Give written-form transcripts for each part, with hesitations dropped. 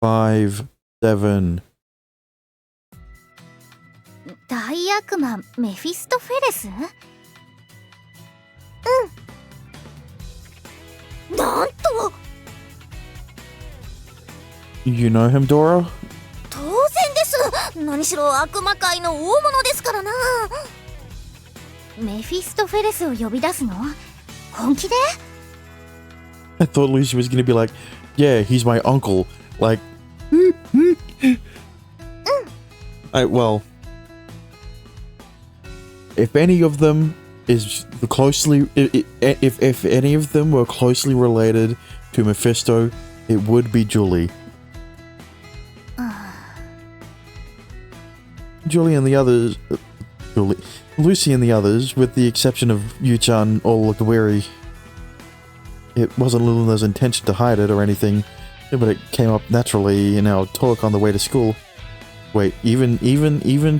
5, 7. 大悪魔メフィストフェレス？なんと You know him, Dora? 当然です。何しろ悪魔界の大物ですからな。メフィストフェレスを呼び出すの？本気で？ I thought Lucy was gonna be like, yeah, he's my uncle. Like, well, if any of them is closely, if any of them were closely related to Mephisto, it would be Julie. Julie and the others, Lucy and the others, with the exception of Yu-chan, all looked weary. It wasn't Luna's intention to hide it or anything, but it came up naturally in our talk on the way to school. Wait, even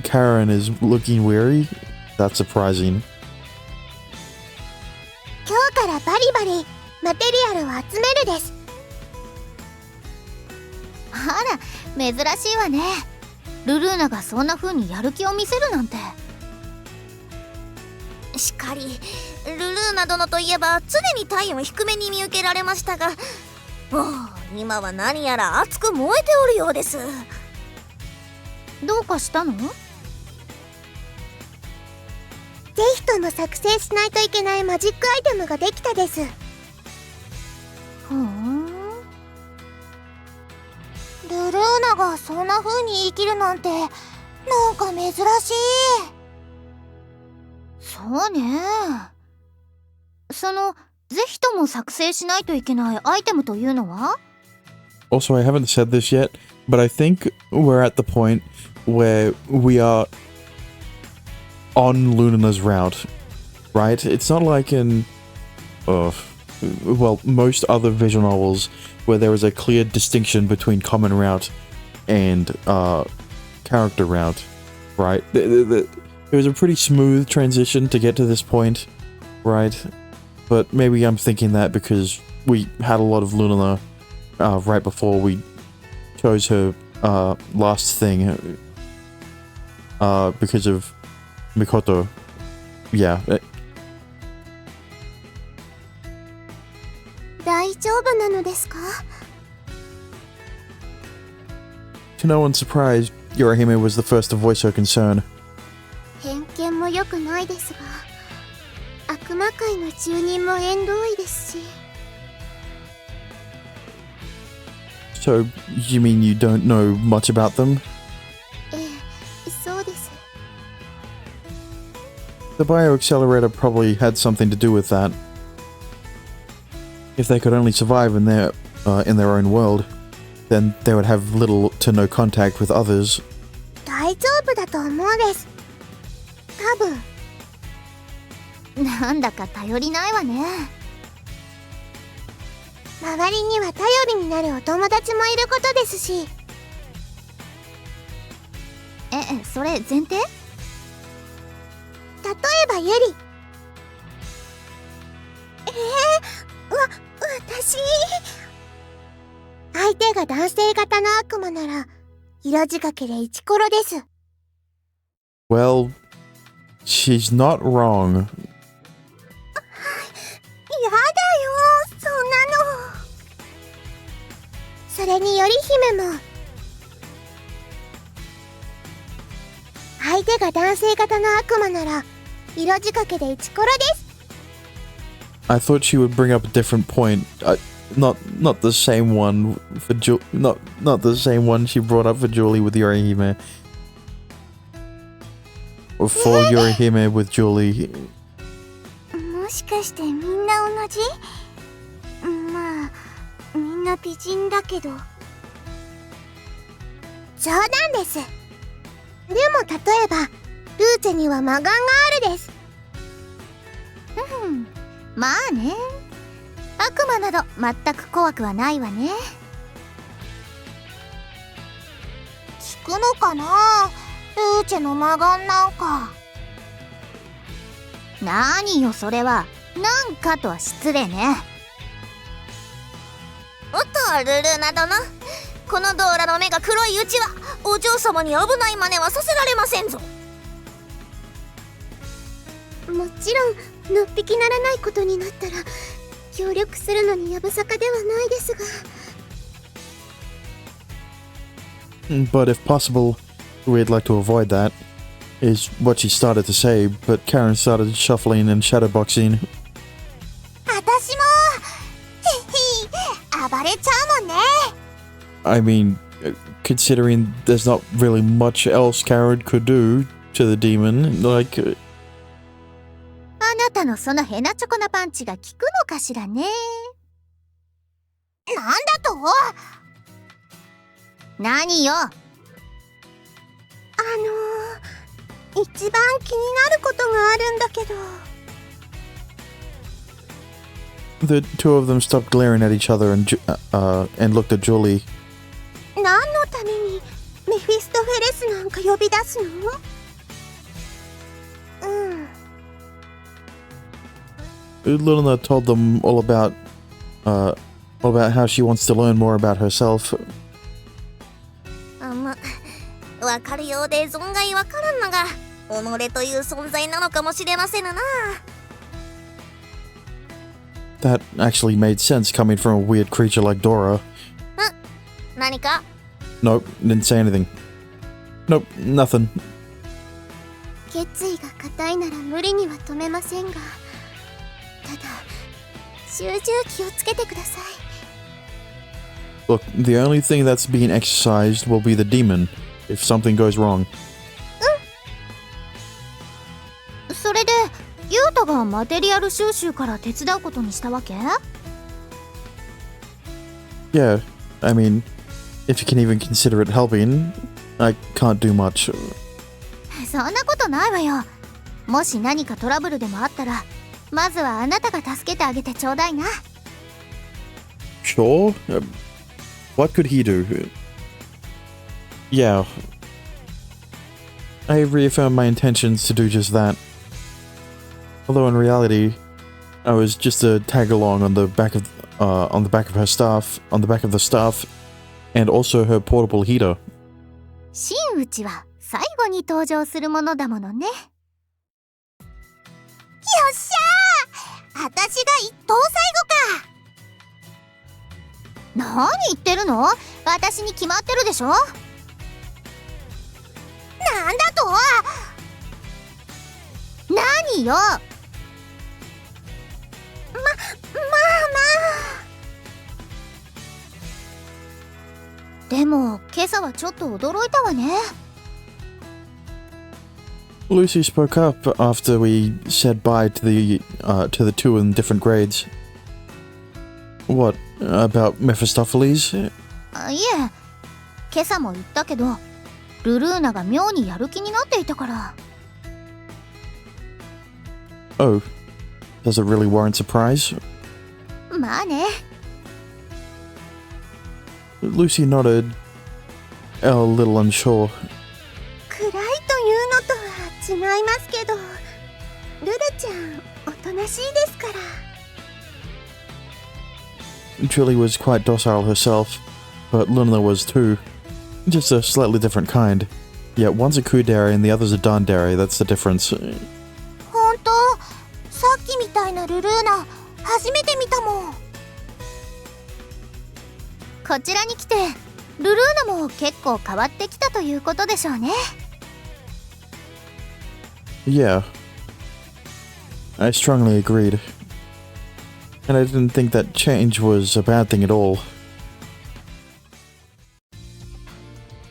Karen is looking weary? That's surprising. 今日からバリバリマテリアルを集めるです。あら、珍しいわね。ルルーナがそんな風にやる気を見せるなんて。しかり、ルルーナ殿といえば常に体温低めに見受けられましたが、もう今は何やら熱く燃えておるようです。どうかしたの？ぜひとも作成しないといけないマジックアイテムができたです。ふん。ルルーナがそんな風に言い切るなんてなんか珍しい。そうね。ぜひとも作成しないといけないアイテムというのは？ Also, I haven't said this yet, but I think we're at the point where we are on Luna's route, right? It's not like in, well, most other visual novels where there is a clear distinction between common route and character route, right? It was a pretty smooth transition to get to this point, right? But maybe I'm thinking that because we had a lot of Luna right before we chose her last thing because of Mikoto. Yeah. 大丈夫なのですか？ To no one's surprise, Yorihime was the first to voice her concern. 偏見も良くないですが、悪魔界の住人も縁遠いですし。So, you mean you don't know much about them? ええ、そうです。The bioaccelerator probably had something to do with that. If they could only survive in their own world, then they would have little to no contact with others. 大丈夫だと思うです。多分。なんだか頼りないわね。周りには頼りになるお友達もいることですし。それ前提？例えばユリ。私。相手が男性型の悪魔なら色仕掛けでイチコロです。Well, she's not wrong. やだよ、そんなの。それにより姫も相手が男性型の悪魔なら色仕掛けでイチコロです。 I thought she would bring up a different point. Not the same one for not the same one she brought up for Julie with Yorihime. Or for Yorihime with Julie. もしかしてみんな同じ？まあみんな美人だけど。冗談です。でも例えばルーチェには魔眼があるです。まあね。悪魔など全く怖くはないわね。効くのかな、ルーチェの魔眼なんか。何よそれは、なんかとは失礼ね。おっとルルーナ殿、このドーラの目が黒いうちはお嬢様に危ない真似はさせられませんぞ。もちろんのっぴきならないことになったら協力するのにやぶさかではないですが。 But if possible, we'd like to avoid that, is what she started to say, but Karen started shuffling and shadowboxing. 私もひひ暴れちゃうもんね。 I mean, considering there's not really much else Karen could do to the demon, like... あなたのそのヘナチョコなパンチが効くのかしらね。なんだと？何よ。一番気になることがあるんだけど。 The two of them stopped glaring at each other and looked at Julie. 何のためにメフィストフェレスなんか呼び出すの？Luna told them all about how she wants to learn more about herself. わかるようで存外わからんのが己という存在なのかもしれませぬな。 That actually made sense coming from a weird creature like Dora. 何か？ Nope, didn't say anything. Nope, nothing. 決意が固いなら無理には止めませんが、ただ集中気をつけてください。 Look, the only thing that's being exercised will be the demon, if something goes wrong. それでユウタがマテリアル収集から手伝うことにしたわけ？ Yeah, I mean, if you can even consider it helping, I can't do much. そんなことないわよ。もし何かトラブルでもあったら、まずはあなたが助けてあげてちょうだいな。 Sure? What could he do? Yeah. I reaffirmed my intentions to do just that. Although in reality, I was just a tag along on the back of her staff, on the back of the staff, and also her portable heater. 真打ちは最後に登場するものだものね。よっしゃー、私が一等最後か。何言ってるの？私に決まってるでしょ。なんだと？何よ。まあ。でも今朝はちょっと驚いたわね。Lucy spoke up after we said bye to the two in different grades. What, about Mephistopheles? いえ、今朝も言ったけど、ルルーナが妙にやる気になっていたから。Oh, does it really warrant surprise? まあね。Lucy nodded, a little unsure. 暗いというのとは違いますけど、ルルちゃんおとなしいですから。Julie was quite docile herself, but Luna was too. Just a slightly different kind. Yet one's a Kudere and the other's a Dandere, that's the difference. ほんと、さっきみたいなルルーナ、初めて見たもん。こちらに来て、ルルーナも結構変わってきたということでしょうね。Yeah. I strongly agreed. And I didn't think that change was a bad thing at all.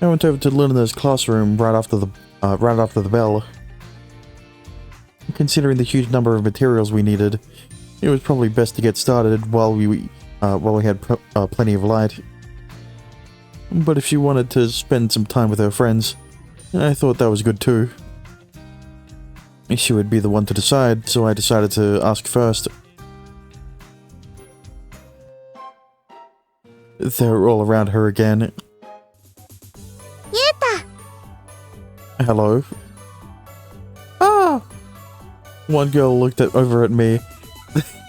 I went over to Luna's classroom right after the bell. Considering the huge number of materials we needed, it was probably best to get started while we had plenty of light. But if she wanted to spend some time with her friends, I thought that was good too. She would be the one to decide, so I decided to ask first. They were all around her again. Yuta! Hello? Oh! One girl looked over at me.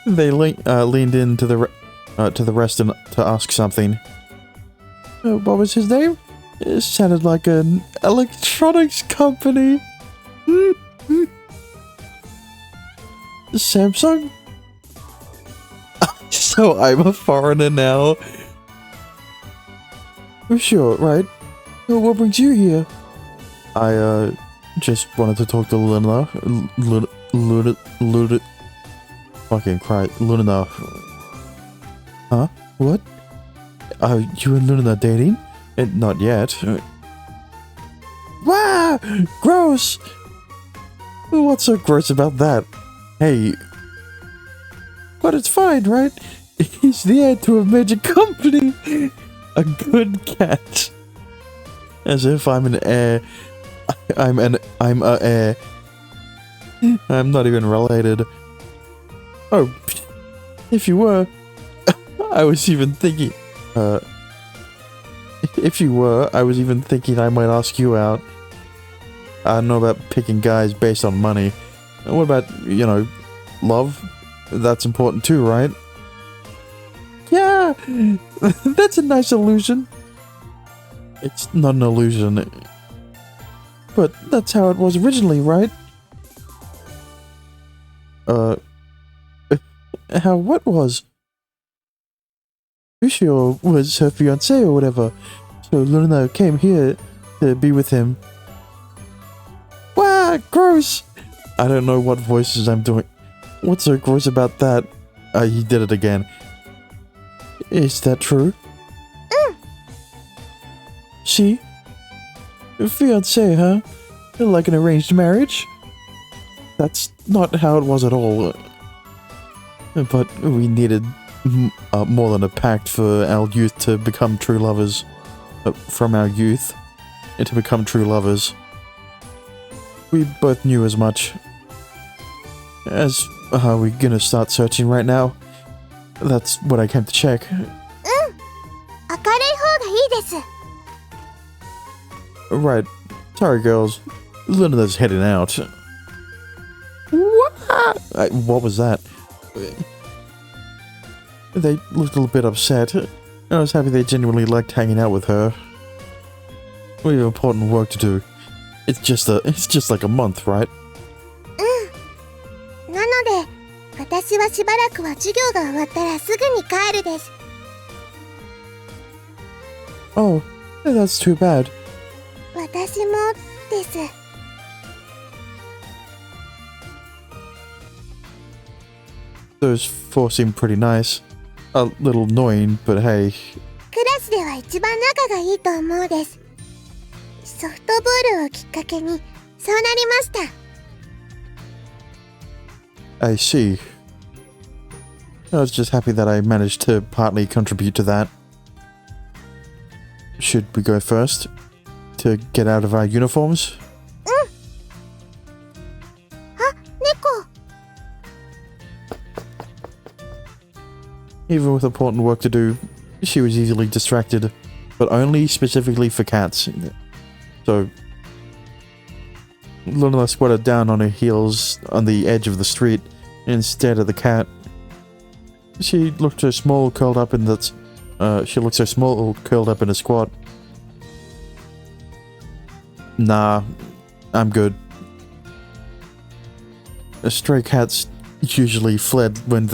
They leaned in to the rest to ask something. What was his name? It sounded like an electronics company. Samsung? So I'm a foreigner now. Sure, right. What brings you here? I, just wanted to talk to Luna. Fucking Christ. Luna. Huh? What? You and Luna dating? Not yet. Wow! Gross! What's so gross about that? Hey. But it's fine, right? He's the heir to a major company! A good cat. As if I'm an heir. I'm a heir. I'm not even related. Oh, if you were. I was even thinking. If you were, I was even thinking I might ask you out. I don't know about picking guys based on money. What about, you know, love? That's important too, right? Yeah, that's a nice illusion. It's not an illusion. But that's how it was originally, right? How what was? Ushio was her fiancé or whatever, so Luna came here to be with him. Wow, gross! I don't know what voices I'm doing. What's so gross about that? He did it again. Is that true? See? Fiancé, huh? Like an arranged marriage? That's not how it was at all. But we needed more than a pact for our youth to become true lovers. From our youth, and to become true lovers. We both knew as much. As we gonna start searching right now? That's what I came to check. Right. Sorry, girls. Luna's heading out. What was that? They looked a little bit upset. I was happy they genuinely liked hanging out with her. We have important work to do. It's just like a month, right? Oh, that's too bad. Those four seem pretty nice. A little annoying, but hey. I see. I was just happy that I managed to partly contribute to that. Should we go first? To get out of our uniforms? Even with important work to do, she was easily distracted, but only specifically for cats. So, Luna squatted down on her heels on the edge of the street and stared at the cat. She looked so small, curled up in that. She looked so small, curled up in a squat. Nah, I'm good. Stray cats usually fled when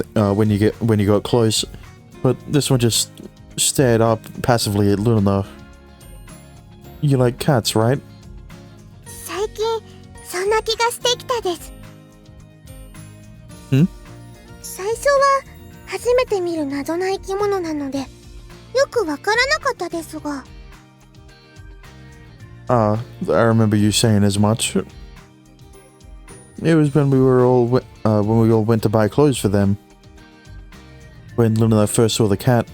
you got close, but this one just stared up passively at Luna. You like cats, right? Hmm? I remember you saying as much. It was when we all went to buy clothes for them. When Luna first saw the cat,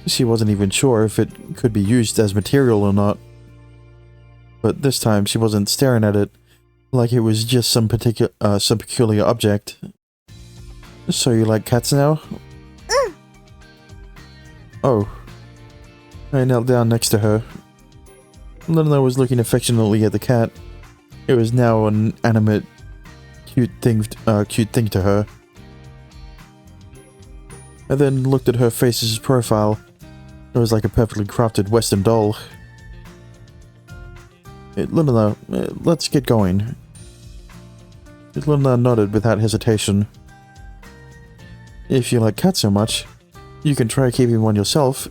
she wasn't even sure if it could be used as material or not. But this time she wasn't staring at it like it was just some peculiar object. So you like cats now? Oh. I knelt down next to her. Luna was looking affectionately at the cat. It was now an animate, cute thing to her. I then looked at her face's profile. It was like a perfectly crafted Western doll. Luna, let's get going. Luna nodded without hesitation. If you like cats so much, you can try keeping one yourself.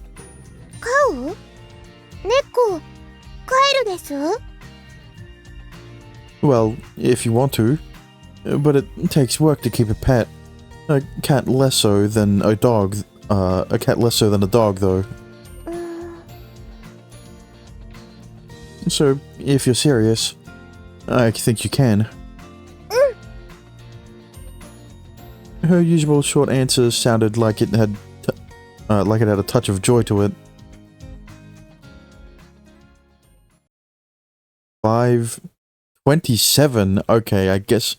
飼う？猫、飼えるです？ Well, if you want to. But it takes work to keep a pet. A cat less so than a dog. A cat less so than a dog, though. So, if you're serious, I think you can. Her usual short answer sounded like it had a touch of joy to it. 5:27. Okay, I guess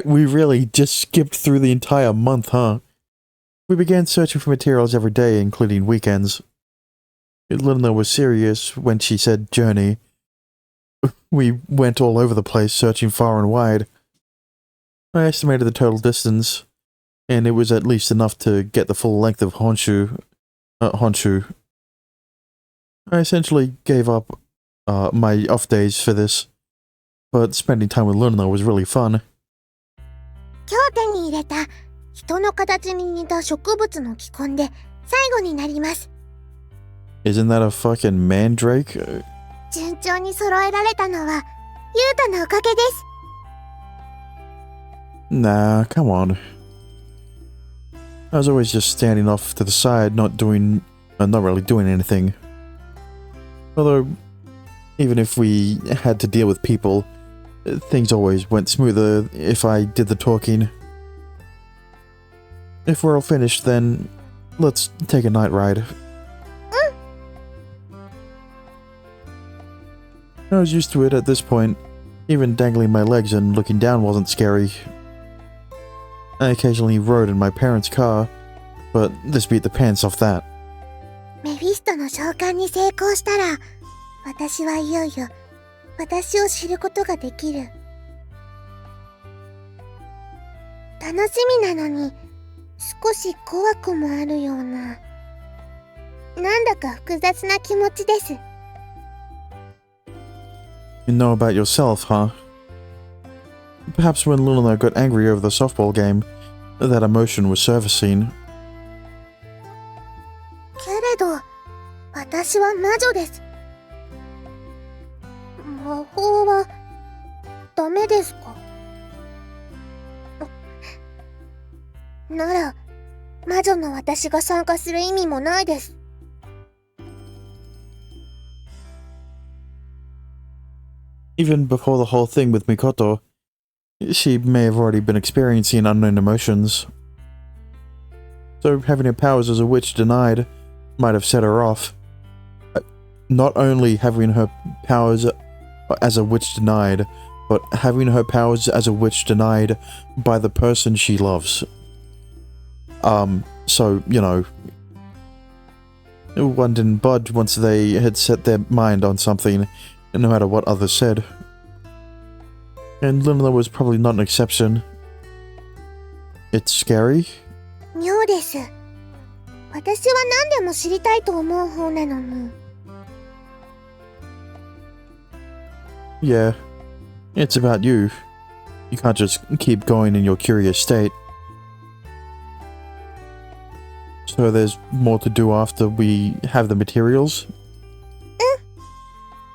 we really just skipped through the entire month, huh? We began searching for materials every day, including weekends. Luna was serious when she said journey. We went all over the place, searching far and wide. I estimated the total distance, and it was at least enough to get the full length of Honshu. I essentially gave up my off days for this, but spending time with Luna was really fun. 今日手に入れた人の形に似た植物の気根で最後になります。 Isn't that a fucking mandrake? 順調に揃えられたのはユータのおかげです。 Nah, come on. I was always just standing off to the side, not really doing anything. Although, even if we had to deal with people, things always went smoother if I did the talking. If we're all finished, then let's take a night ride. I was used to it at this point. Even dangling my legs and looking down wasn't scary. I occasionally rode in my parents' car, but this beat the pants off that. メフィストの召喚に成功したら、私はいよいよ私を知ることができる。楽しみなのに少し怖くもあるような、なんだか複雑な気持ちです。 You know about yourself, huh? Perhaps when Luna got angry over the softball game, that emotion was surfacing. けれど、私は魔女です。魔法はダメですか？なら、魔女の私が参加する意味もないです。 Even before the whole thing with Mikoto, she may have already been experiencing unknown emotions. So having her powers as a witch denied might have set her off. Not only having her powers as a witch denied, but having her powers as a witch denied by the person she loves. So, you know, one didn't budge once they had set their mind on something, no matter what others said. And Luna was probably not an exception. It's scary? 妙です。私は何でも知りたいと思う方なのに。 Yeah, it's about you. You can't just keep going in your curious state. So there's more to do after we have the materials?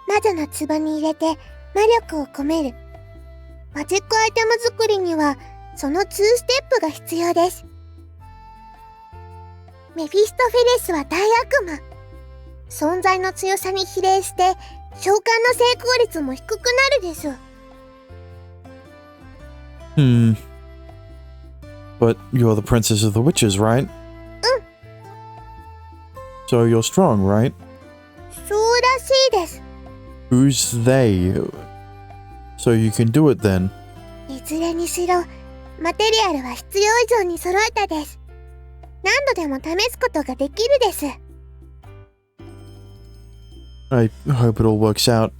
魔女の壺に入れて魔力を込める。マジックアイテム作りにはその2ステップが必要です。メフィストフェレスは大悪魔。存在の強さに比例して召喚の成功率も低くなるです。But you're the princess of the witches, right? So you're strong, right? そうらしいです。 Who's they? So you can do it then. いずれにしろ、マテリアルは必要以上に揃えたです。何度でも試すことができるです。I hope it all works out.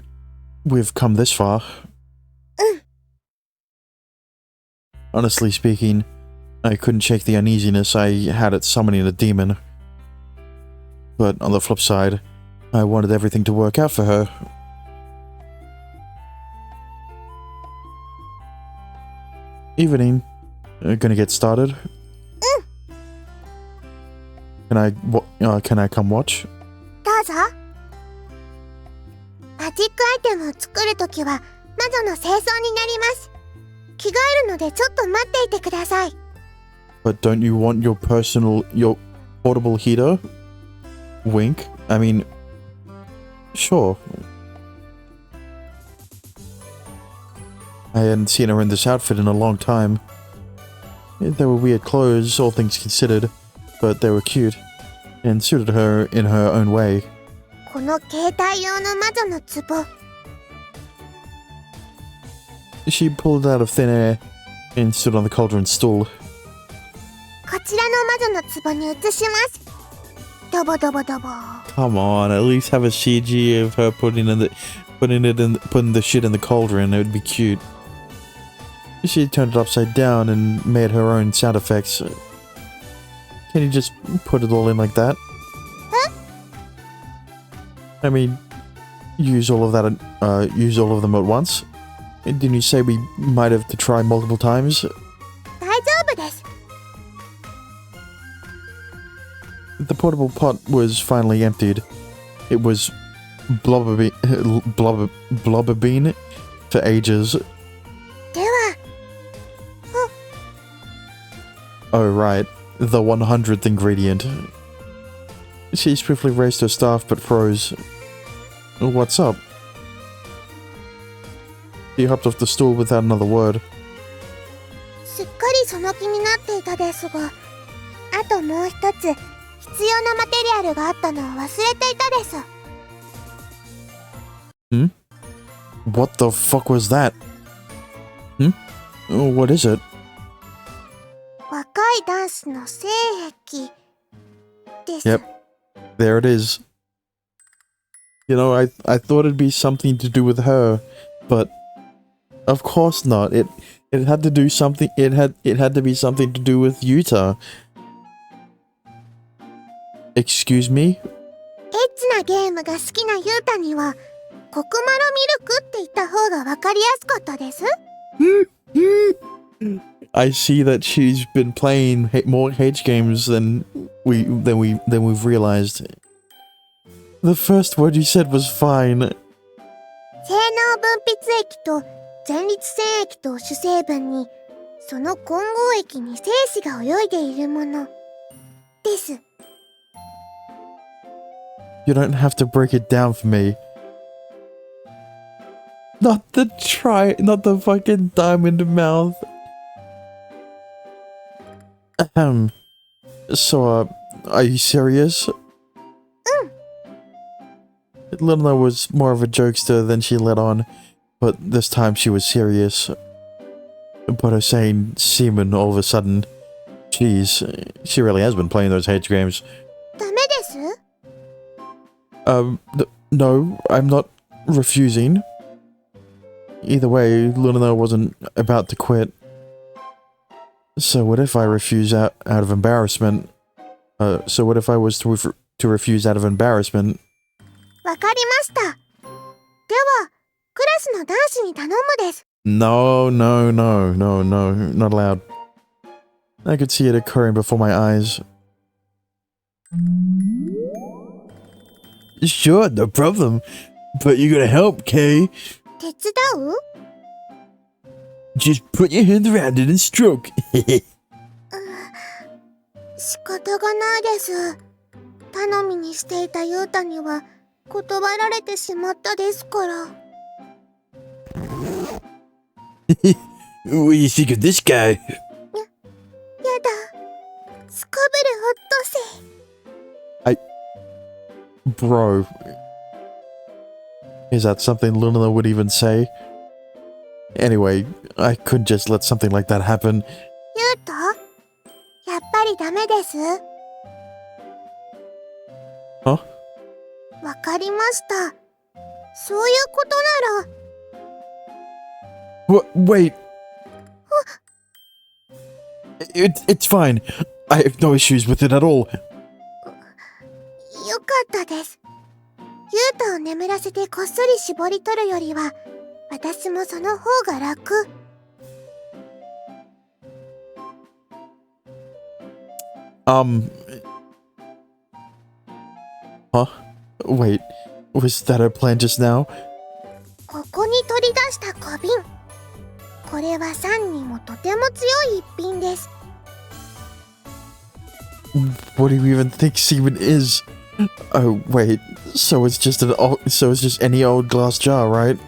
We've come this far. Honestly speaking, I couldn't shake the uneasiness I had at summoning a demon. But on the flip side, I wanted everything to work out for her. Evening. Gonna get started? Can I come watch? どうぞ。マジックアイテムを作るときは魔女の清掃になります。着替えるのでちょっと待っていてください。But don't you want your portable heater? Wink. I mean, sure. I hadn't seen her in this outfit in a long time. They were weird clothes, all things considered, but they were cute, and suited her in her own way. この携帯用の魔女の壺。She pulled it out of thin air and stood on the cauldron stool. こちらの魔女の壺に移します。ドボドボドボ。Come on, at least have a CG of her putting the shit in the cauldron. It would be cute. She turned it upside down and made her own sound effects. Can you just put it all in like that? Huh? I mean, use all of them at once? Didn't you say we might have to try multiple times? 大丈夫です。The portable pot was finally emptied. It was blobber bean for ages. では。Oh right, the 100th ingredient. She swiftly raised her staff but froze. What's up? She hopped off the stool without another word. すっかりその気になっていたですが、あともう一つ必要なマテリアルがあったのを忘れていたです。What the fuck was that? What is it? 若いダンスの精液です。Yep, there it is. You know, I thought it'd be something to do with her, but of course not. It had to do something. It had to be something to do with Yuta. Excuse me? エッチなゲームが好きなユータにはコクマロミルクって言った方がわかりやすかったです。I see that she's been playing more H games than we've realized. The first word you said was fine. 性能分泌液と前立腺液と主成分にその混合液に精子が泳いでいるものです。You don't have to break it down for me. Not the fucking diamond mouth. So, are you serious? Luna was more of a jokester than she let on, but this time she was serious. But her saying semen all of a sudden, jeez, she really has been playing those H games. ダメです。No, I'm not refusing. Either way, Luna wasn't about to quit. So what if I refuse out of embarrassment? So what if I was to refuse out of embarrassment? わかりました。では、クラスの男子に頼むです。No, not allowed. I could see it occurring before my eyes. Sure, no problem. But you gotta help, Kay. 手伝う？ Just put your hand around it and stroke. 仕方がないです。頼みにしていたユータには断られてしまったですから。What do you think of this guy? やだ。すこぶるオットセイ。Bro. Is that something Luna would even say? Anyway, I couldn't just let something like that happen. ユータ？やっぱりダメです。Huh? わかりました。そういうことなら。Wait. It's fine. I have no issues with it at all. よかトです。ユータを眠らせてこっそり絞り取るよりは、私もその方が楽。Huh? Wait, was that our plan just now? ここに取り出した小瓶。これは酸にもとても強い一品です。What do you even think semen is? Oh, wait, so it's just any old glass jar, right?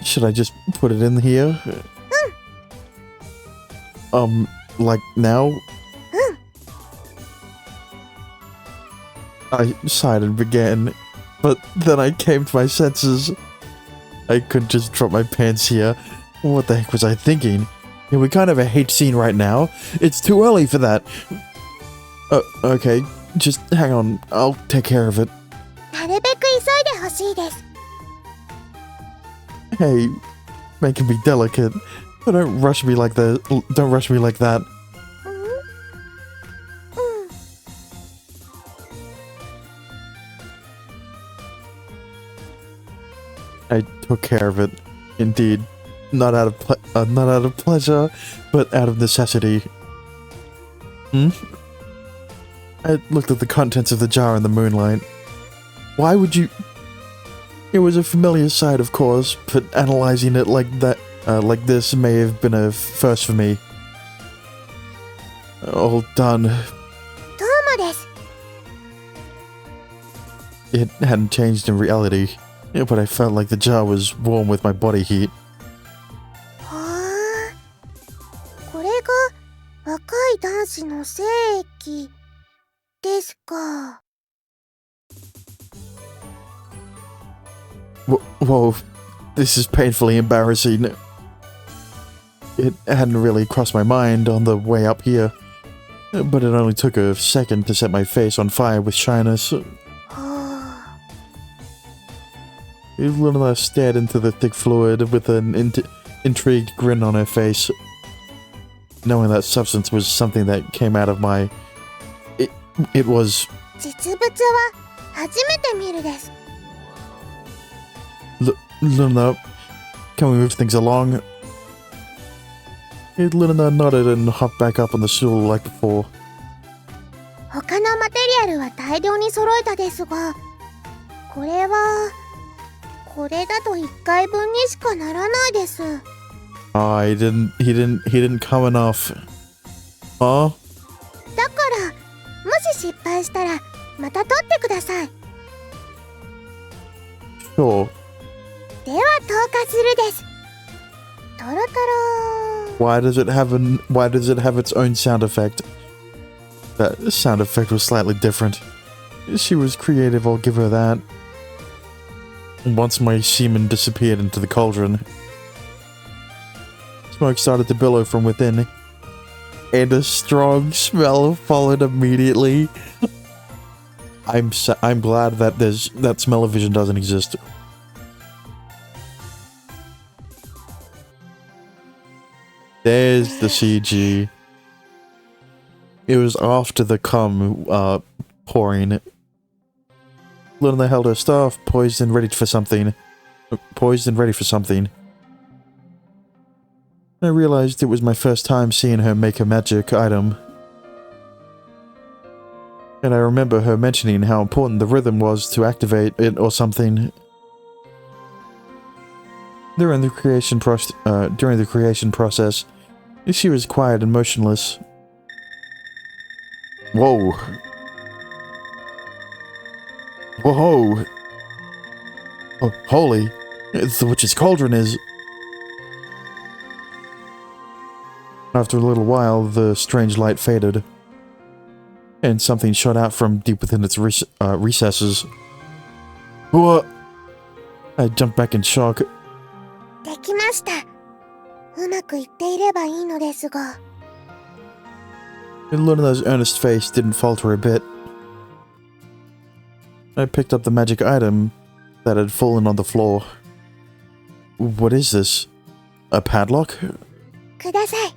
Should I just put it in here? Like now? I sighed and began, but then I came to my senses. I couldn't just drop my pants here. What the heck was I thinking? Yeah, we kind of a hate scene right now. It's too early for that. Okay, just hang on. I'll take care of it. なるべく急いでほしいです。Hey, making me delicate. But don't rush me like that. Don't rush me like that. I took care of it, indeed. Not out of pleasure, but out of necessity. I looked at the contents of the jar in the moonlight. Why would you? It was a familiar sight, of course, but analyzing it like like this may have been a first for me. All done. どうもです。It hadn't changed in reality, but I felt like the jar was warm with my body heat. はあ、これが若い男子の精液ですか。Whoa, this is painfully embarrassing. It hadn't really crossed my mind on the way up here, but it only took a second to set my face on fire with shyness. はあ、Luna stared into the thick fluid with an intrigued grin on her face, knowing that substance was something that came out of my... It was... 実物は初めて見るです。Luna, can we move things along? Luna nodded and hopped back up on the stool like before. 他のマテリアルは大量に揃えたですが、これこれだと1回分にしかならないです。He didn't come enough. Huh? だからもし失敗したらまた取ってください。 Sure. では投下するです。トロトロ。 Why does it have its own sound effect? That sound effect was slightly different. She was creative, I'll give her that. Once my semen disappeared into the cauldron, smoke started to billow from within, and a strong smell followed immediately. I'm glad that that smell-o-vision doesn't exist. There's the CG. It was after the cum pouring. Luna held her staff, poised and ready for something. I realized it was my first time seeing her make a magic item. And I remember her mentioning how important the rhythm was to activate it or something. During the creation process, she was quiet and motionless. Whoa. Whoa. Oh, holy. It's the witch's cauldron is... After a little while, the strange light faded, and something shot out from deep within its recesses. What? I jumped back in shock. できました。うまくいっていればいいのですが。Luna's earnest face didn't falter a bit. I picked up the magic item that had fallen on the floor. What is this? A padlock? ください。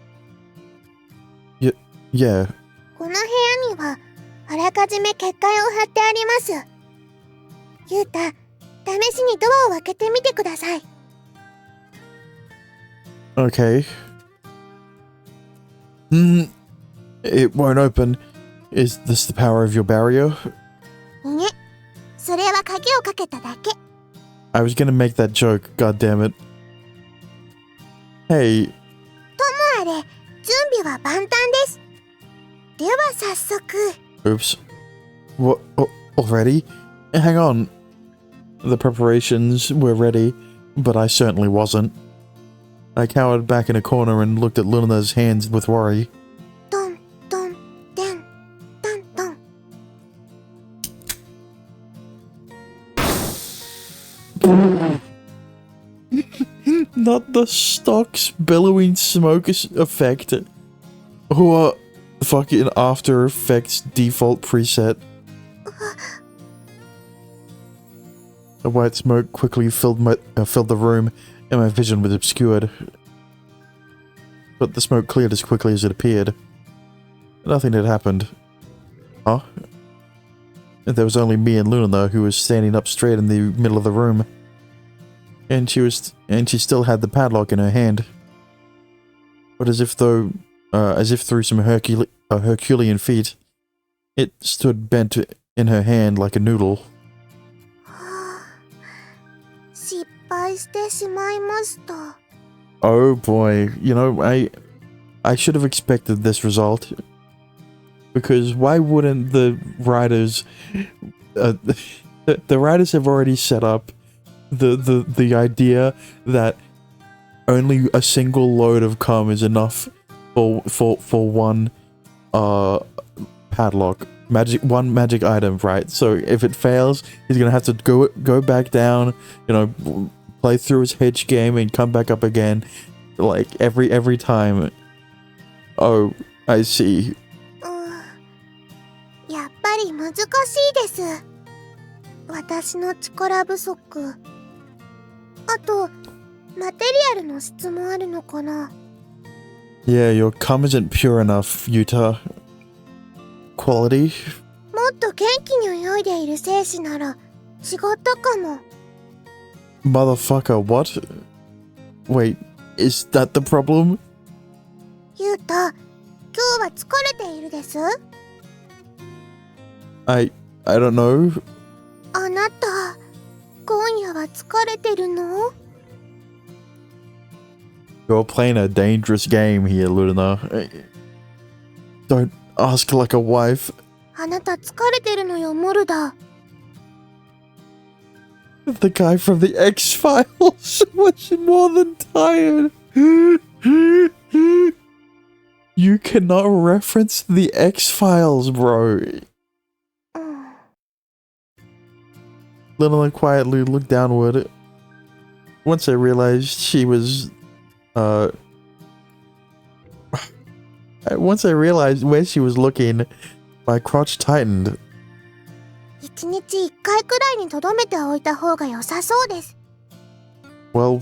Yeah. この部屋にはあらかじめ結界を張ってあります。ゆうた、試しにドアを開けてみてください。Okay. It won't open. Is this the power of your barrier? いえ、それは鍵をかけただけ。I was gonna make that joke, god damn it. Hey, あれ、準備は万端です。では早速。 oops. What? Already? Hang on. The preparations were ready, but I certainly wasn't. I cowered back in a corner and looked at Luna's hands with worry. トントンテントントン。Not the stock's billowing smoke effect. Or fucking After Effects default preset. The white smoke quickly filled the room, and my vision was obscured. But the smoke cleared as quickly as it appeared. Nothing had happened. Huh? There was only me and Luna, who was standing up straight in the middle of the room. And she still had the padlock in her hand. But as if through some Herculean feat, it stood bent in her hand like a noodle. 失敗してしまいました。 Oh boy, you know, I should have expected this result. Because why wouldn't the writers... the writers have already set up the idea that only a single load of cum is enough for one padlock. One magic item, right? So if it fails, he's gonna have to go back down, you know, play through his H game and come back up again, like every time. Oh, I see. やっぱり難しいです。私の力不足。あと、マテリアルの質もあるのかな。 Yeah, your cum isn't pure enough, Yuta. Quality? もっと元気に泳いでいる精子なら違ったかも。 Motherfucker, what? Wait, is that the problem? ゆうた、今日は疲れているです。 I don't know. あなた、今夜は疲れてるの？ You're playing a dangerous game here, Luna. Don't ask like a wife. あなた疲れてるのよ、モルダ。 The guy from the X-Files was more than tired. You cannot reference the X-Files, bro. うん。 Luna quietly looked downward. Once I realized she was, once I realized where she was looking, my crotch tightened. 一日一回くらいに留めておいた方が良さそうです。 Well,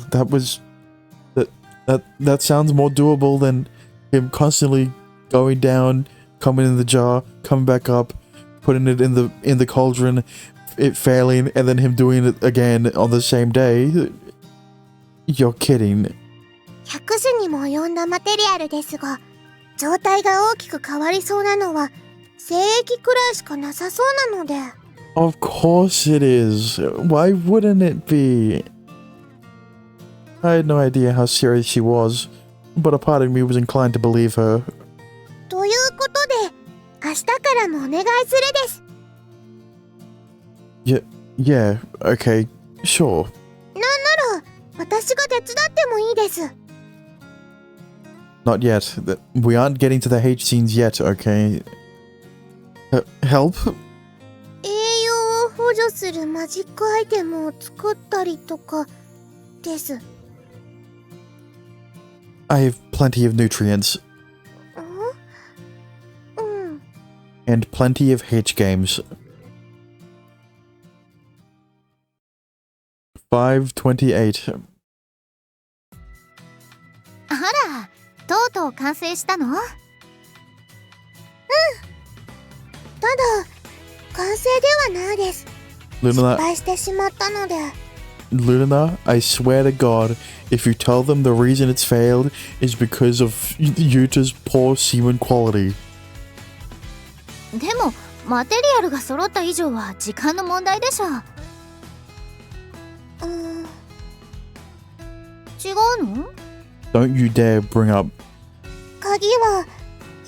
that sounds more doable than him constantly going down, coming in the jar, coming back up, putting it in the cauldron, it failing, and then him doing it again on the same day. You're kidding. 100種にも及んだマテリアルですが、状態が大きく変わりそうなのは精液くらいしかなさそうなので。 Of course it is. Why wouldn't it be? I had no idea how serious she was, but a part of me was inclined to believe her. ということで、明日からもお願いするです。 Yeah, okay, sure. なんなら、私が手伝ってもいいです。 Not yet. We aren't getting to the H scenes yet, okay? Help? 栄養を補助するマジックアイテムを作ったりとかです。 I have plenty of nutrients. うん。 And plenty of H games. 528. あら、とうとう完成したの？うん。ただ完成ではないです。失 Luna, 敗してしまったので。 Luna, I swear to God, if you tell them the reason it's failed is because of Yuta's poor semen quality. でもマテリアルが揃った以上は時間の問題でしょ。違うの？ Don't you dare bring up. 鍵は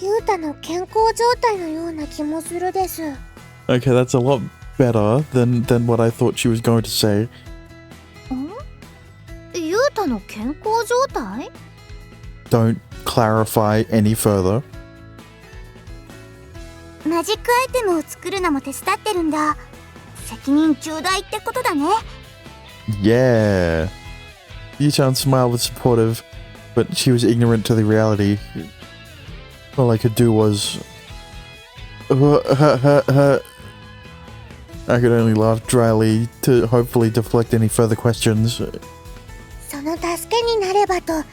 ユータの健康状態のような気もするです。 Okay, that's a lot better than what I thought she was going to say. ユータの健康状態？ Don't clarify any further. マジックアイテムを作るのも手伝ってるんだ。責任重大ってことだね。 Yeah. Yuchan smiled was supportive, but she was ignorant to the reality. All I could do was... I could only laugh dryly to hopefully deflect any further questions. その助けになればと、疲れ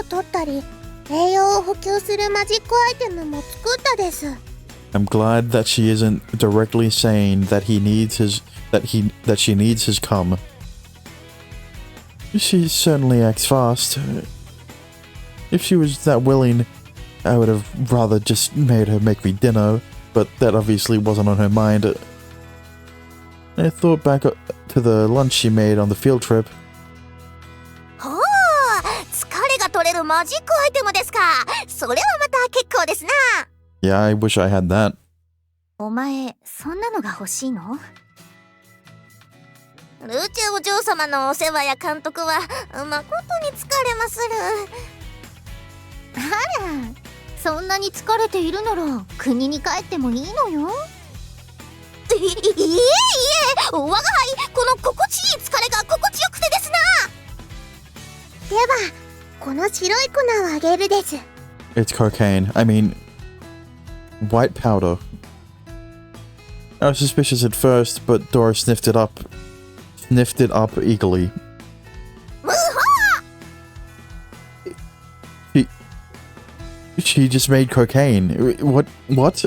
を取ったり、栄養を補給するマジックアイテムも作ったです。 I'm glad that she isn't directly saying that he needs his... that she needs his cum. She certainly acts fast. If she was that willing, I would have rather just made her make me dinner, but that obviously wasn't on her mind. I thought back to the lunch she made on the field trip. ほう、疲れが取れるマジックアイテムですか。それはまた結構ですな。 Yeah, I wish I had that. お前、そんなのが欲しいの？ルーチェお嬢様のお世話や監督は誠に疲れまする。あら、そんなに疲れているなら国に帰ってもいいのよ。いえ、我が輩この心地いい疲れが心地よくてですな。では、この白い粉をあげるです。 It's cocaine. I mean, white powder. I was suspicious at first, but Dora sniffed it up eagerly. She just made cocaine. What? What?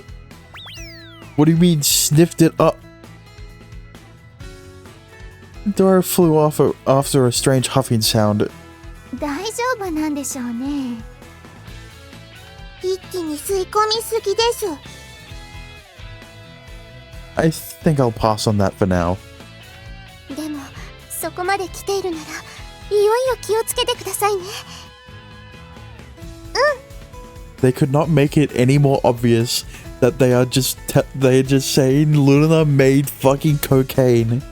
What do you mean sniffed it up? Dora flew off after a strange huffing sound. 大丈夫なんでしょうね。一気に吸い込みすぎです。 I think I'll pass on that for now. でも、そこまで来ているなら、いよいよ気をつけてくださいね。They could not make it any more obvious that they're just saying Luna made fucking cocaine.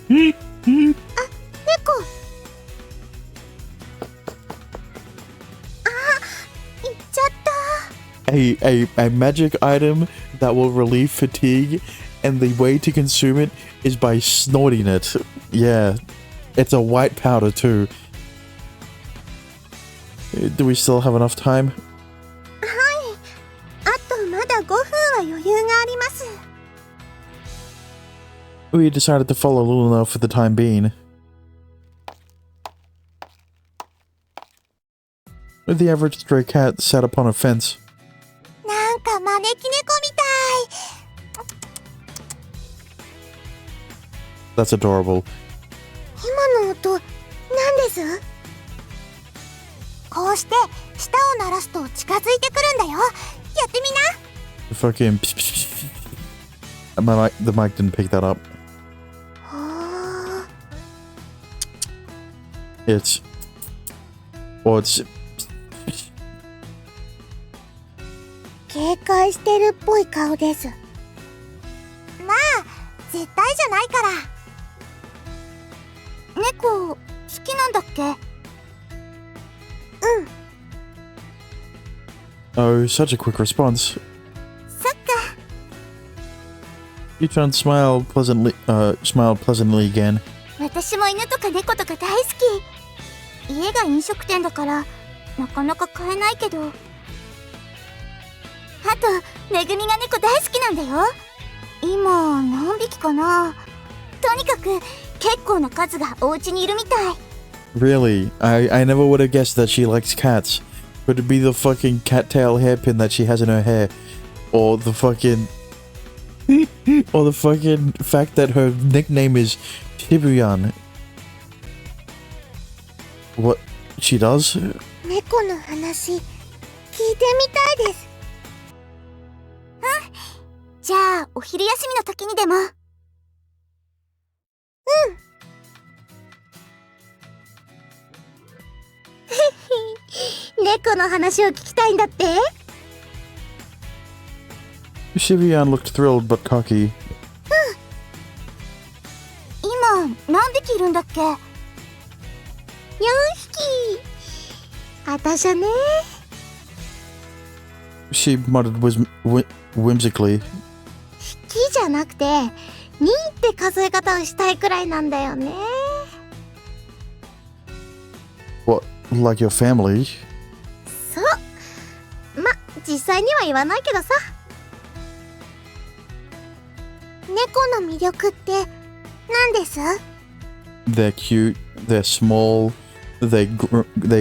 猫。あ、いっちゃった。A magic item that will relieve fatigue, and the way to consume it is by snorting it. Yeah, it's a white powder too. Do we still have enough time? あとまだ5分は余裕があります。 We decided to follow Luna for the time being. The average stray cat sat upon a fence. なんか招き猫みたい。 That's adorable. 今の音、なんです？こうして舌を鳴らすと近づいてくるんだよ。やってみな。 Fucking... The mic didn't pick that up. はあ。 It's... Or it's... 警戒してるっぽい顔です。まあ、絶対じゃないから。猫、好きなんだっけ？うん。 Oh, such a quick response. そっか。 Yuchan smiled pleasantly again. 私も犬とか猫とか大好き。家が飲食店だからなかなか買えないけど。あと、めぐみが猫大好きなんだよ。今何匹かな。とにかく結構な数がお家にいるみたい。 Really? I never would have guessed that she likes cats. Could it be the fucking cattail hairpin that she has in her hair? Or the fucking... Or the fucking fact that her nickname is Shibuyan. What she does? 猫の話聞いてみたいです。じゃあお昼休みの時にでも。猫の話を聞きたいんだって。 Shibuyan looked thrilled but cocky. 今何匹いるんだっけ。4匹。あたしゃね。 She muttered whimsically. 匹じゃなくて2って数え方をしたいくらいなんだよね。 What, like your family? そう。ま、実際には言わないけどさ。猫の魅力って何です？ They're cute, they're small, they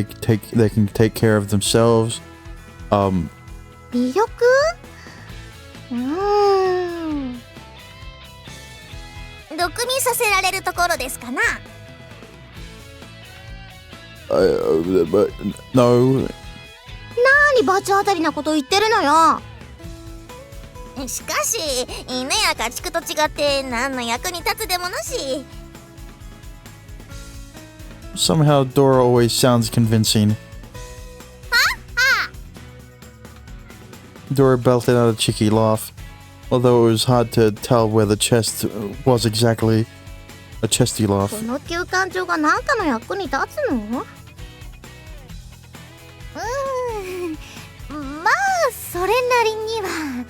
can take care of themselves. 魅力？毒味させられるところですかな。But no. 何罰当たりなこと言ってるのよ。しかし犬や家畜と違って何の役に立つでもなし。 Somehow Dora always sounds convincing. Dora belted out a cheeky laugh, although it was hard to tell where the chest was exactly. A chesty laugh. この休館長が何かの役に立つの？まあそれなりには。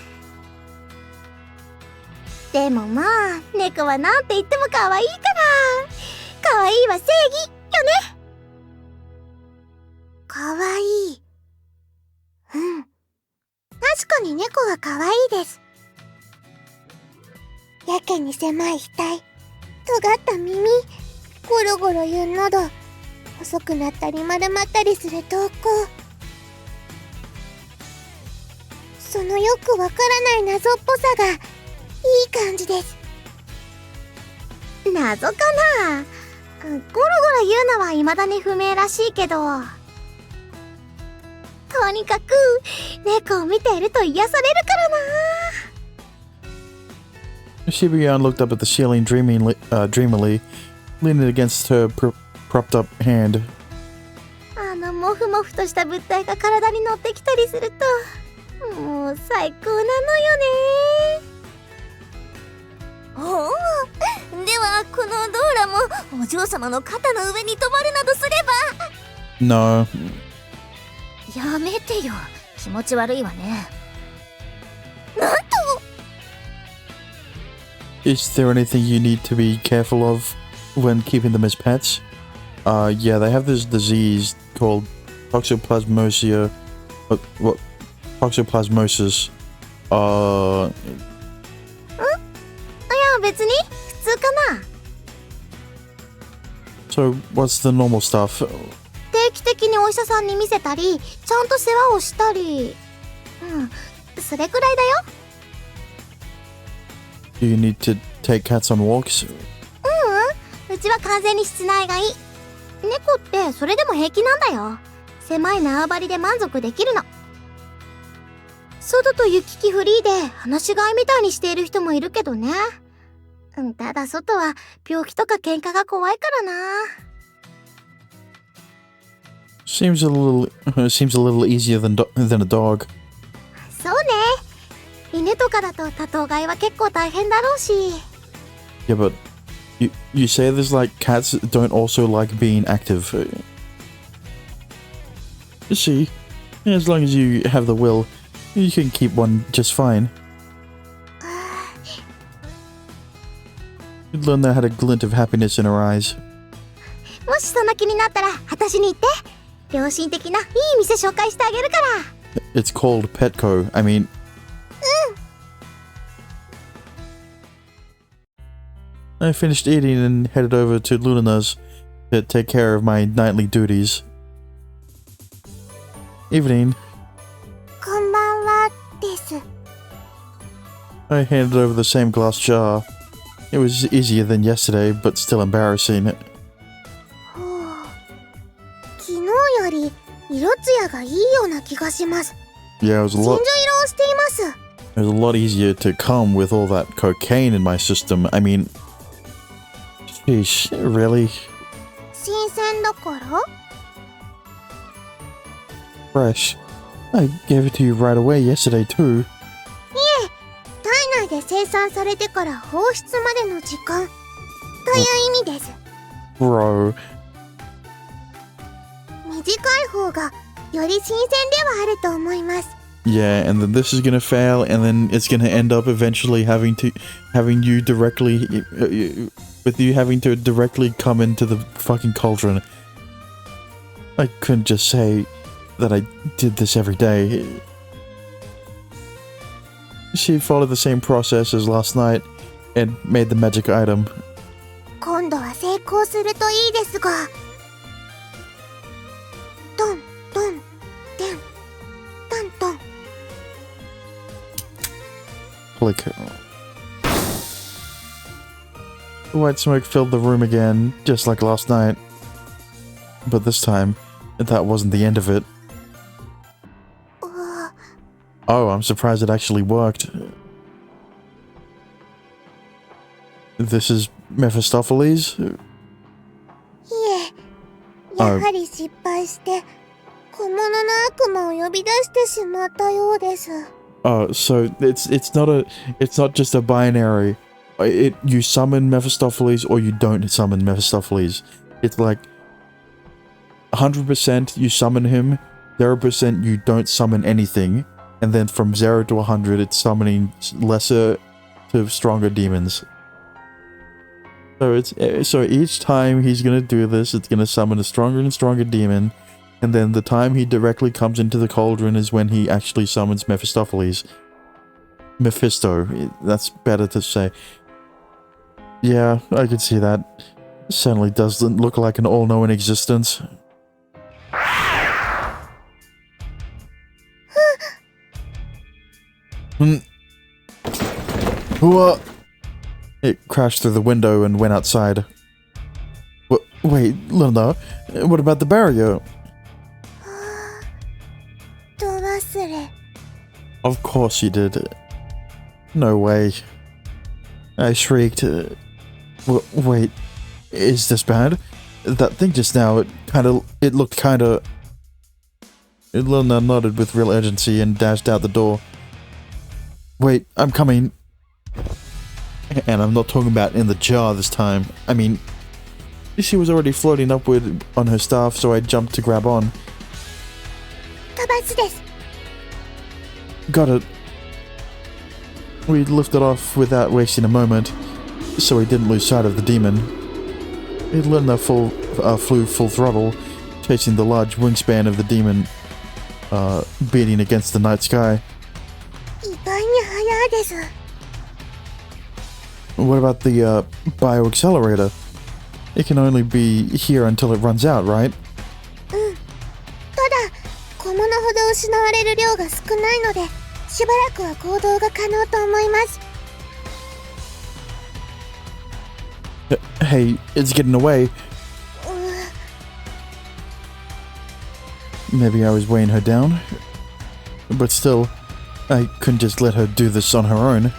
でもまあ猫はなんて言っても可愛いから。可愛いは正義よね。可愛い。確かに猫は可愛いです。やけに狭い額、尖った耳、ゴロゴロ言う喉、細くなったり丸まったりする瞳孔。そのよくわからない謎っぽさがいい感じです。謎かな？ゴロゴロ言うのは未だに不明らしいけど、とにかく猫を見ていると癒されるからな。Shibuyan looked up at the ceiling dreamily, leaning against her propped up hand. モフモフとした物体が体に乗ってきたりすると、もう最高なのよね。おお、ではこのドーラもお嬢様の肩の上に止まるなどすれば。 No. やめてよ、気持ち悪いわね。なんと。 Is there anything you need to be careful of when keeping them as pets? Yeah, they have this disease called toxoplasmosis. What? Toxoplasmosis. いや別に普通かな。 So what's the normal stuff? 定期的にお医者さんに見せたり、ちゃんと世話をしたり、それくらいだよ。Do you need to take cats on walks? うちは完全に室内がいい。猫ってそれでも平気なんだよ。狭い縄張りで満足できるの。外と行き来フリーで放し飼いみたいにしている人もいるけどね。ただ外は病気とか喧嘩が怖いからな。Seems a little easier than a dog. そうね。犬とかだと多頭飼いは結構大変だろうし。 Yeah, but you say there's like cats don't also like being active. See, as long as you have the will, you can keep one just fine. You'd learn that had a glint of happiness in her eyes. もしその気になったら私に言って。良心的ないい店紹介してあげるから。 It's called Petco. I mean... I finished eating and headed over to Luna's to take care of my nightly duties. Evening. こんばんはです。I handed over the same glass jar. It was easier than yesterday, but still embarrassing. ほう。昨日より色艶がいいような気がします。 Yeah, it was a 真珠 lot. 色をしています。 It was a lot easier to come with all that cocaine in my system. I mean, sheesh, really? 新鮮だから？ Fresh. I gave it to you right away yesterday too. 体内で生産されてから放出までの時間という意味です。 Bro. 短い方がより新鮮ではあると思います。 Yeah, and then this is gonna fail, and then it's gonna end up eventually having you directly, with you having to directly come into the fucking cauldron. I couldn't just say that I did this every day. She followed the same process as last night and made the magic item. 今度は成功するといいですが。トントンテンタントン。 Click. The white smoke filled the room again, just like last night. But this time, that wasn't the end of it. Oh, I'm surprised it actually worked. This is Mephistopheles? いえ、やはり失敗して小物の悪魔を呼び出してしまったようです。 Oh, so it's not just a binary. You summon Mephistopheles or you don't summon Mephistopheles. It's like 100% you summon him, 0% you don't summon anything, and then from 0 to 100 it's summoning lesser to stronger demons. So each time he's gonna do this, it's gonna summon a stronger and stronger demon. And then the time he directly comes into the cauldron is when he actually summons Mephistopheles. Mephisto, that's better to say. Yeah, I can see that. Certainly doesn't look like an all-knowing existence. What? It crashed through the window and went outside. Wait, Luna, what about the barrier? ど忘れ。 Of course you did. No way. I shrieked. Wait, is this bad? That thing just now, it looked kinda... Luna nodded with real urgency and dashed out the door. Wait, I'm coming. And I'm not talking about in the jar this time. I mean, she was already floating upward on her staff, so I jumped to grab on. 飛ばすです。 Got it. We lifted off without wasting a moment, so we didn't lose sight of the demon. Luna flew full throttle, chasing the large wingspan of the demon, beating against the night sky. 意外に速いです。 What about the bioaccelerator? It can only be here until it runs out, right? ただ、小物ほど失われる量が少ないので、しばらくは行動が可能と思います。 Hey, it's getting away. Maybe I was weighing her down. But still, I couldn't just let her do this on her own.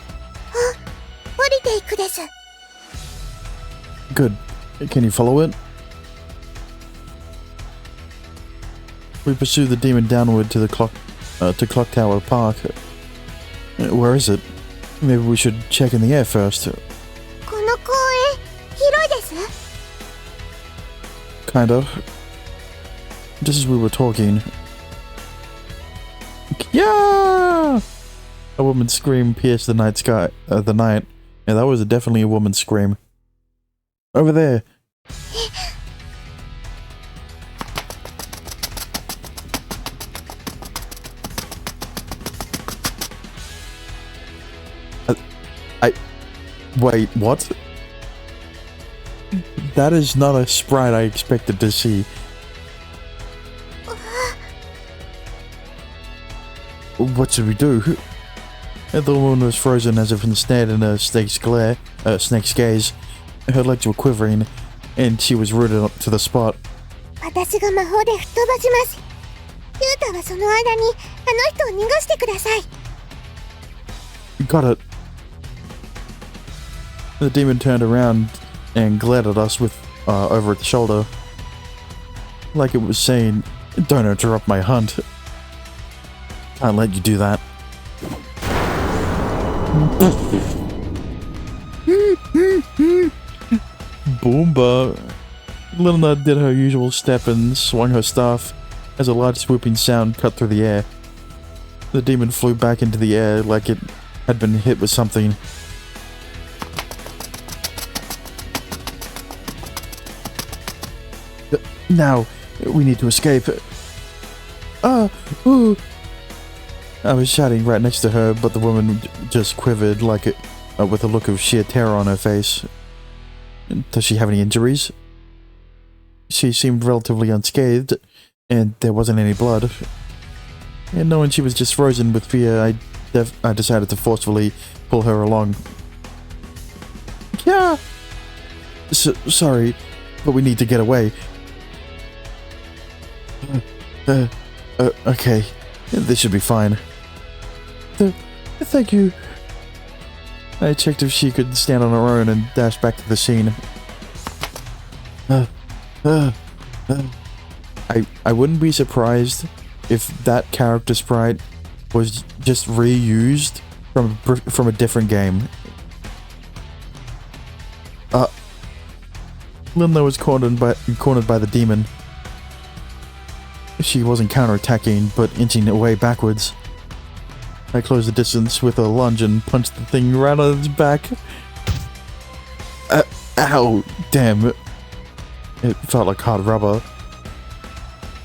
降りていくです。 Good. Can you follow it? We pursue the demon downward to the clock tower park. Where is it? Maybe we should check in the air first. この公園、広いです。 Kind of. Just as we were talking. Yeah! A woman's scream pierced the night sky. The night. Yeah, that was definitely a woman's scream. Over there. Wait, what? That is not a sprite I expected to see. What should we do? The woman was frozen as if ensnared in a snake's gaze. Her legs were quivering, and she was rooted up to the spot. 私が魔法で吹っ飛ばします。ユータはその間にあの人を逃がしてください。Got it. The demon turned around and glared at us with over at the shoulder, like it was saying, "Don't interrupt my hunt. Can't let you do that." Boomba. Luna did her usual step and swung her staff as a large swooping sound cut through the air. The demon flew back into the air like it had been hit with something. Now, we need to escape. Ooh. I was shouting right next to her, but the woman just quivered like it, with a look of sheer terror on her face. Does she have any injuries? She seemed relatively unscathed, and there wasn't any blood. And knowing she was just frozen with fear, I decided to forcefully pull her along. Yeah! Sorry, but we need to get away. Okay. This should be fine. Thank you. I checked if she could stand on her own and dashed back to the scene. I wouldn't be surprised if that character sprite was just reused from a different game. Linda was cornered by the demon. She wasn't counterattacking, but inching away backwards. I closed the distance with a lunge and punched the thing right on its back. Ow! Damn. It felt like hard rubber.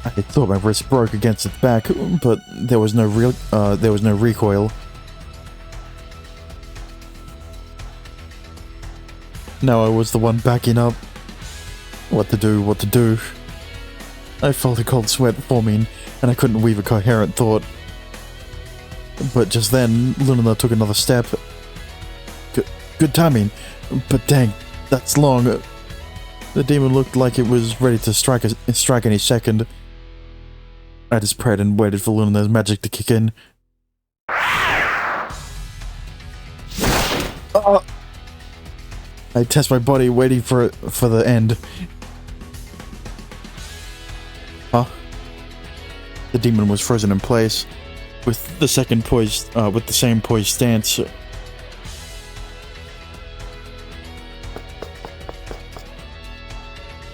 I thought my wrist broke against its back, but there was no recoil. Now I was the one backing up. What to do? I felt a cold sweat forming, and I couldn't weave a coherent thought. But just then, Luna took another step. Good timing, but dang, that's long. The demon looked like it was ready to strike any second. I just prayed and waited for Luna's magic to kick in. I test my body, waiting for the end. Huh? The demon was frozen in place, with the same poised stance.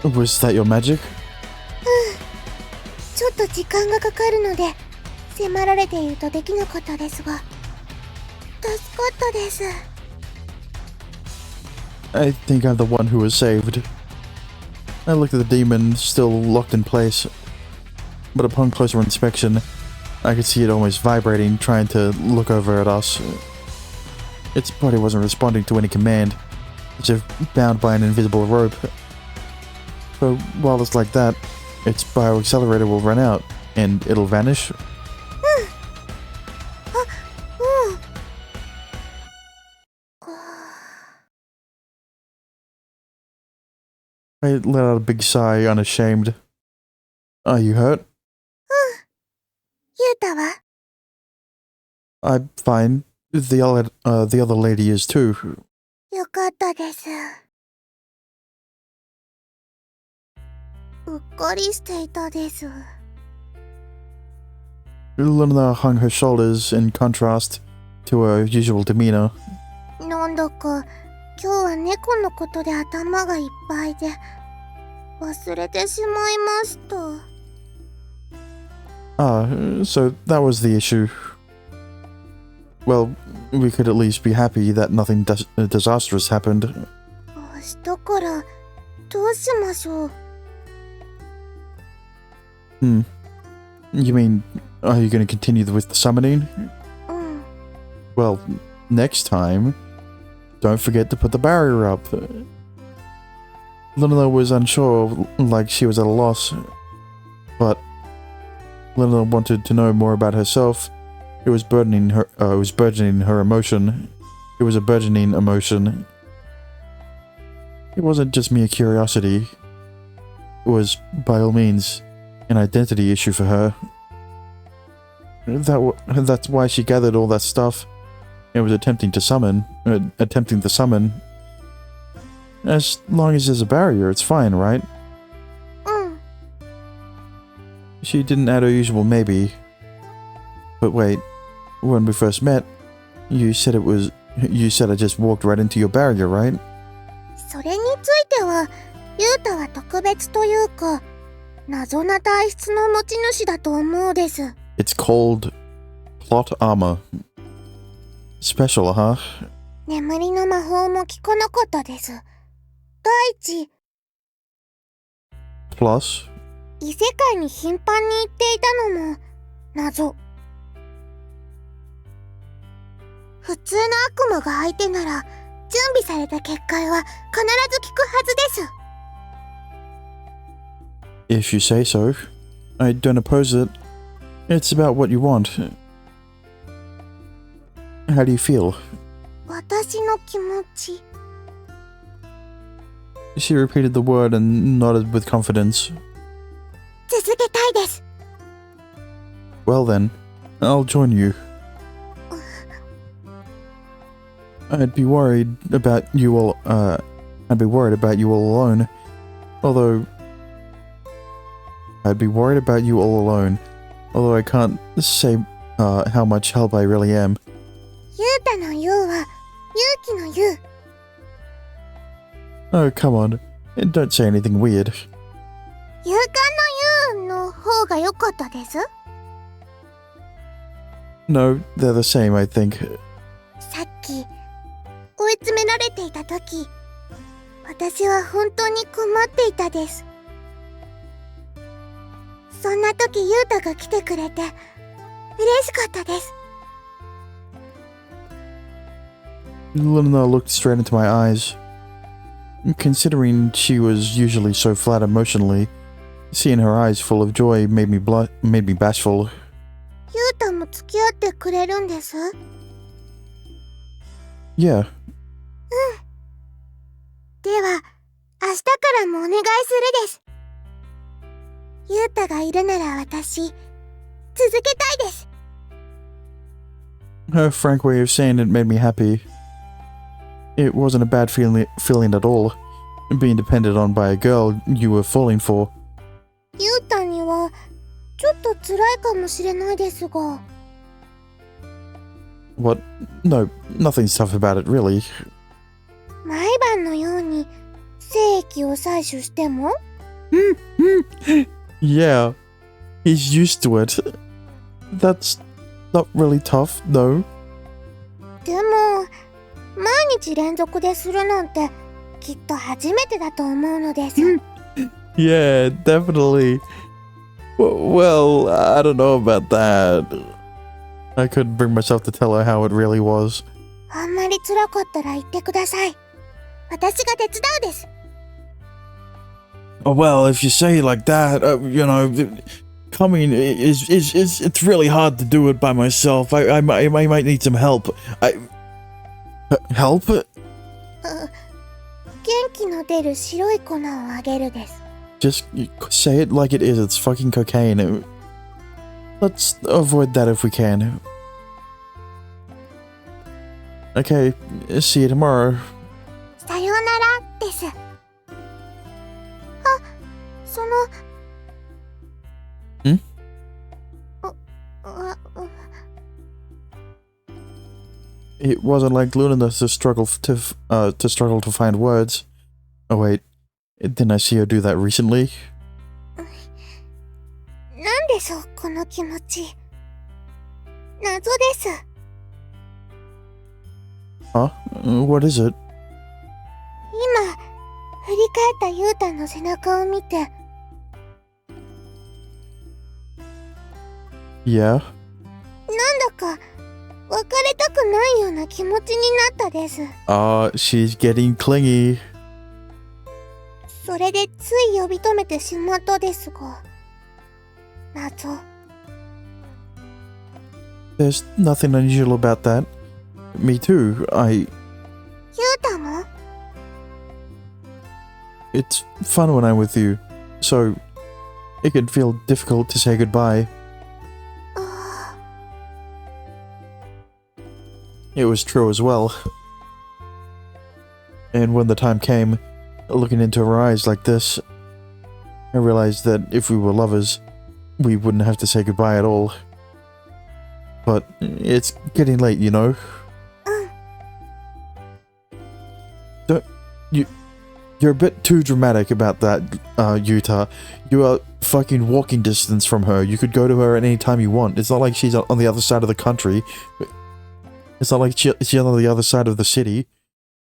Was that your magic? ちょっと時間がかかるので迫られているとできなかったですが、助かったです。 I think I'm the one who was saved. I looked at the demon, still locked in place, but upon closer inspection, I could see it almost vibrating, trying to look over at us. Its body wasn't responding to any command, as if bound by an invisible rope. So while it's like that, its bioaccelerator will run out, and it'll vanish. I let out a big sigh, unashamed. Are you hurt? ユータは I'm fine. The other lady is too. よかったです。うっかりしていたです。 Luna hung her shoulders in contrast to her usual demeanor. なんだか今日は猫のことで頭がいっぱいで忘れてしまいました。 So that was the issue. Well, we could at least be happy that nothing disastrous happened. 明日からどうしましょう。 You mean, are you going to continue with the summoning? うん。 Well, next time, don't forget to put the barrier up. Luna was unsure, like she was at a loss, but Luna wanted to know more about herself, It was burdening her. It was burgeoning her emotion. It was a burgeoning emotion. It wasn't just mere curiosity. It was, by all means, an identity issue for her. That's why she gathered all that stuff. It was attempting to summon. As long as there's a barrier, it's fine, right? She didn't add her usual maybe. But wait, when we first met, you said I just walked right into your barrier, right? それについては、ユータは特別というか、謎な体質の持ち主だと思うです。It's called plot armor. Special, huh? 眠りの魔法も効かなかったです。第一、 Plus? 異世界に頻繁に行っていたのも謎。普通の悪魔が相手なら準備された結界は必ず効くはずです。 If you say so. I don't oppose it. It's about what you want. How do you feel? 私の気持ち。She repeated the word and nodded with confidence. 続けたいです。 Well then, I'll join you. I'd be worried about you all alone. Although I can't say how much help I really am. ユータのユーは勇気のユー。 Oh, come on. Don't say anything weird. 勇敢のユーの方が良かったです。 No, they're the same, I think. さっき追い詰められていた時、私は本当に困っていたです。そんな時ユータが来てくれて嬉しかったです。 Luna looked straight into my eyes. Considering she was usually so flat emotionally, seeing her eyes full of joy made me bashful. ユータも付き合ってくれるんです？ Yeah. では明日からもお願いするです。ユータがいるなら私続けたいです。 Her frank way of saying it made me happy. It wasn't a bad feeling at all, being depended on by a girl you were falling for. ユータにはちょっと辛いかもしれないですが。 What? No, nothing's tough about it, really. 毎晩のように精液を採取しても？ Yeah, he's used to it. That's not really tough, though. でも毎日連続でするなんてきっと初めてだと思うのです。 Yeah, definitely. Well, I don't know about that. I couldn't bring myself to tell her how it really was. あんまり辛かったら言ってください。私が手伝うです。 Oh, well, if you say it like that, coming it's really hard to do it by myself. I might need some help. Help? 元気の出る白い粉をあげるです。 Just say it like it is. It's fucking cocaine. Let's avoid that if we can. Okay, see you tomorrow. さようならです。あ、その。ん？It wasn't like Luna to struggle to find words. Oh wait, didn't I see her do that recently? なんでしょうこの気持ち。謎です。 Huh? What is it? 今振り返ったユータの背中を見て。 Yeah? なんだか別れたくないような気持ちになったです。 She's getting clingy. それでつい呼び止めてしまったですが。謎。There's nothing unusual about that. Me too. ゆうたも It's fun when I'm with you, so it can feel difficult to say goodbye. It was true as well. And when the time came, looking into her eyes like this, I realized that if we were lovers, we wouldn't have to say goodbye at all. But it's getting late, you know? You're a bit too dramatic about that, Yuta. You are fucking walking distance from her. You could go to her at any time you want. It's not like she's on the other side of the country. It's not like she's on the other side of the city.